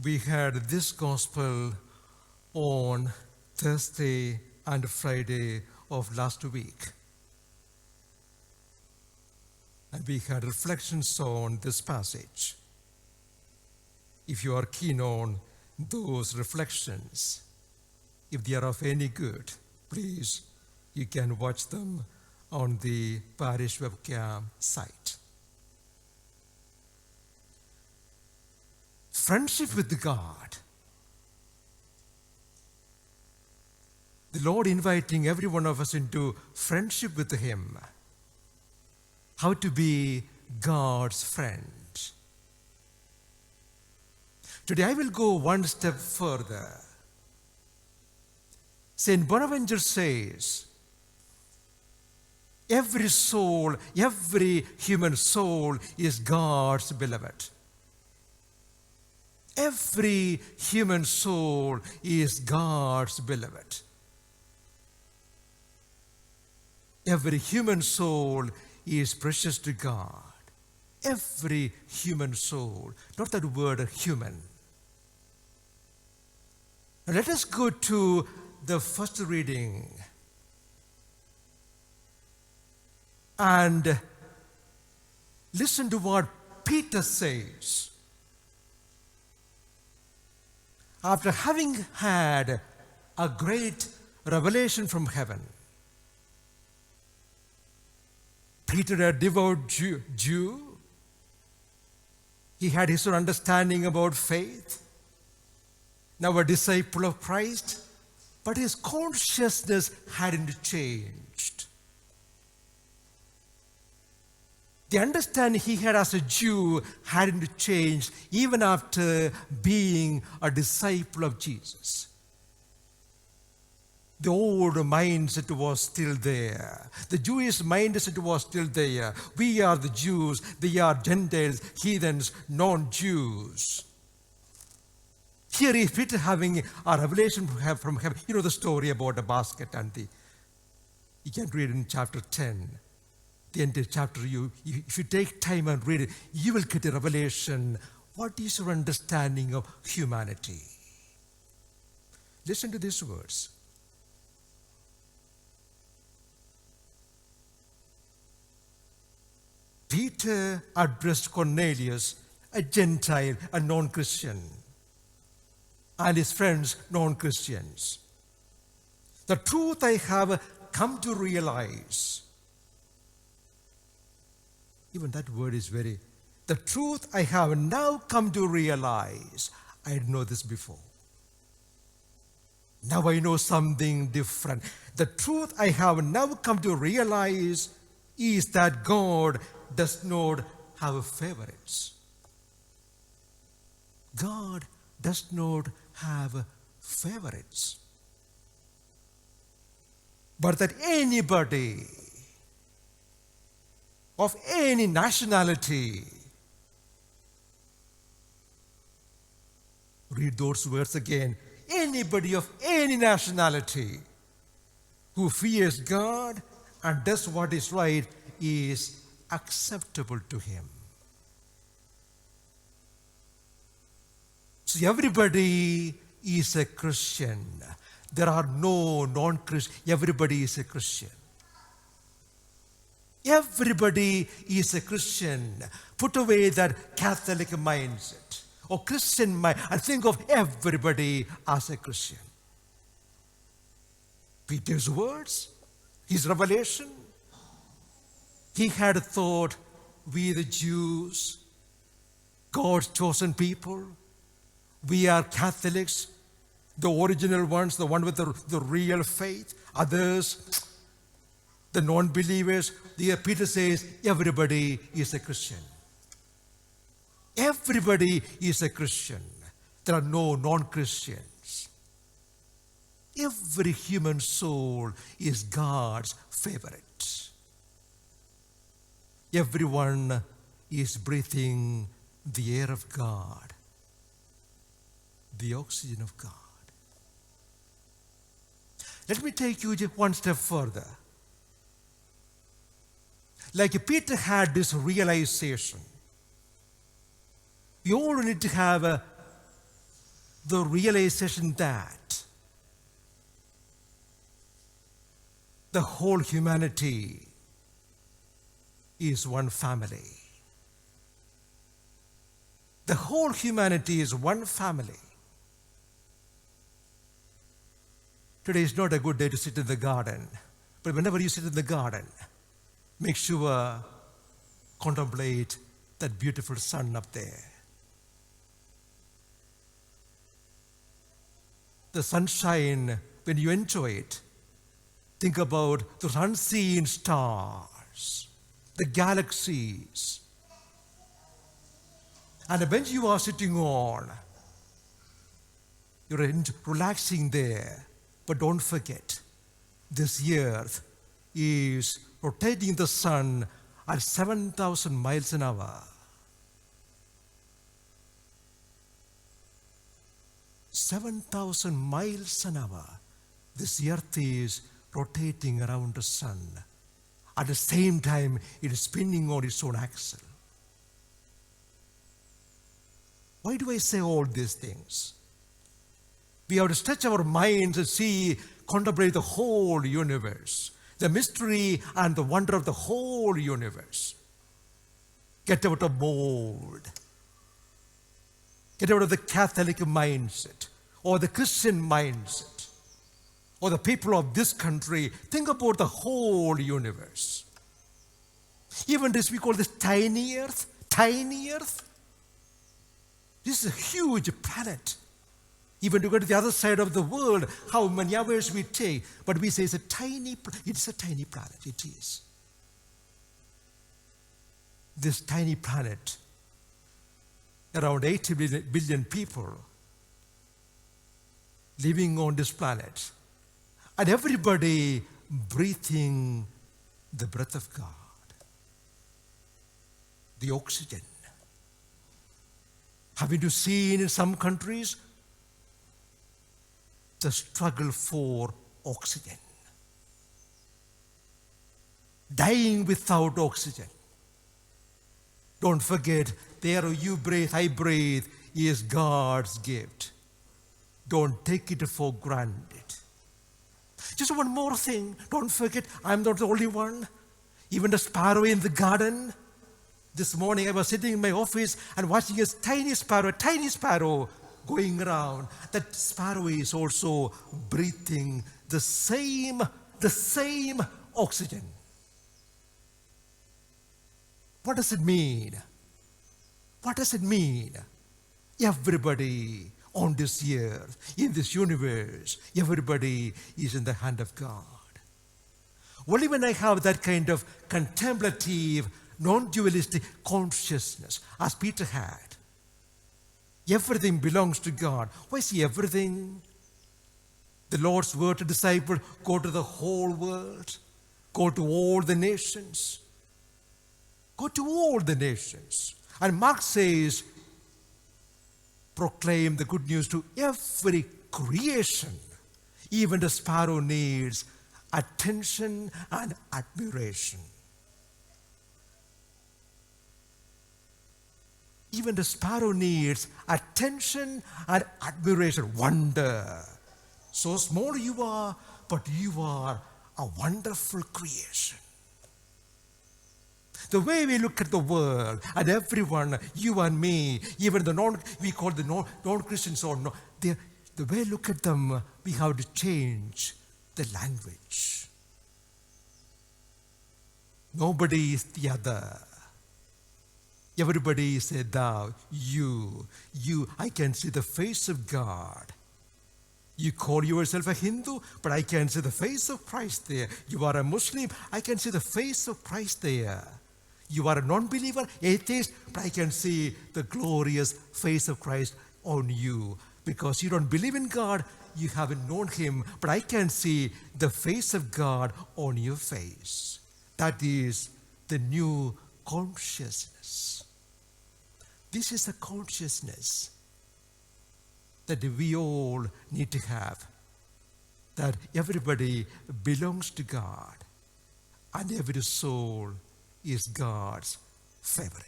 We had this gospel on Thursday and Friday of last week. And we had reflections on this passage. If you are keen on those reflections, if they are of any good, please, you can watch them on the parish webcam site. Friendship with God. The Lord inviting every one of us into friendship with Him. How to be God's friend. Today I will go one step further. Saint Bonaventure says, every soul, every human soul is God's beloved. Every human soul is God's beloved. Every human soul is precious to God. Every human soul, not that word human. Now let us go to the first reading and listen to what Peter says. After having had a great revelation from heaven, Peter, a devout Jew, he had his own understanding about faith, now a disciple of Christ, but his consciousness hadn't changed. The understanding he had as a Jew hadn't changed even after being a disciple of Jesus. The old mindset was still there. The Jewish mindset was still there. We are the Jews, they are Gentiles, heathens, non-Jews. Here is Peter having a revelation from heaven. You know the story about the basket and you can read it in chapter 10. The entire chapter, if you take time and read it, you will get a revelation. What is your understanding of humanity? Listen to these words. Peter addressed Cornelius, a Gentile, a non-Christian, and his friends, non-Christians. The truth I have come to realize, even that word is the truth I have now come to realize, I didn't know this before. Now I know something different. The truth I have now come to realize is that God does not have favorites. God does not have favorites. But that anybody of any nationality, read those words again, anybody of any nationality who fears God and does what is right is acceptable to Him. So everybody is a Christian. There are no non-Christians. Everybody is a Christian. Everybody is a Christian. Put away that Catholic mindset or Christian mind and think of everybody as a Christian. Peter's words, his revelation, he had thought, we the Jews, God's chosen people, we are Catholics, the original ones, the one with the real faith. Others, the non-believers. There Peter says, everybody is a Christian. Everybody is a Christian. There are no non-Christians. Every human soul is God's favorite. Everyone is breathing the air of God, the oxygen of God. Let me take you just one step further. Like Peter had this realization, we all need to have the realization that the whole humanity is one family. The whole humanity is one family. Today is not a good day to sit in the garden, but whenever you sit in the garden, make sure contemplate that beautiful sun up there. The sunshine, when you enjoy it, think about the unseen stars, the galaxies. And the bench you are sitting on, you're relaxing there. But don't forget, this earth is rotating the sun at 7,000 miles an hour. 7,000 miles an hour. This earth is rotating around the sun. At the same time, it is spinning on its own axle. Why do I say all these things? We have to stretch our minds and see, contemplate the whole universe, the mystery and the wonder of the whole universe. Get out of mold. Get out of the Catholic mindset or the Christian mindset or the people of this country. Think about the whole universe. Even this, we call this tiny earth, tiny earth. This is a huge planet. Even to go to the other side of the world, how many hours we take, but we say it's a tiny planet. It is. This tiny planet, around 80 billion people living on this planet, and everybody breathing the breath of God, the oxygen. Haven't you seen in some countries the struggle for oxygen? Dying without oxygen. Don't forget, there you breathe, I breathe, is God's gift. Don't take it for granted. Just one more thing, don't forget, I'm not the only one. Even the sparrow in the garden. This morning I was sitting in my office and watching a tiny sparrow going around. That sparrow is also breathing the same oxygen. What does it mean? What does it mean? Everybody on this earth, in this universe, everybody is in the hand of God. Only when I have that kind of contemplative, non-dualistic consciousness, as Peter had, everything belongs to God. Why say everything? The Lord's word to disciples, go to the whole world, go to all the nations. Go to all the nations. And Mark says, proclaim the good news to every creation. Even the sparrow needs attention and admiration. Even the sparrow needs attention and admiration, wonder. So small you are, but you are a wonderful creation. The way we look at the world and everyone, you and me, even the we call the non-Christians or no, the way we look at them, we have to change the language. Nobody is the other. Everybody is a thou, you. I can see the face of God. You call yourself a Hindu, but I can see the face of Christ there. You are a Muslim, I can see the face of Christ there. You are a non-believer, atheist, but I can see the glorious face of Christ on you. Because you don't believe in God, you haven't known Him, but I can see the face of God on your face. That is the new consciousness. This is the consciousness that we all need to have. That everybody belongs to God and every soul is God's favorite.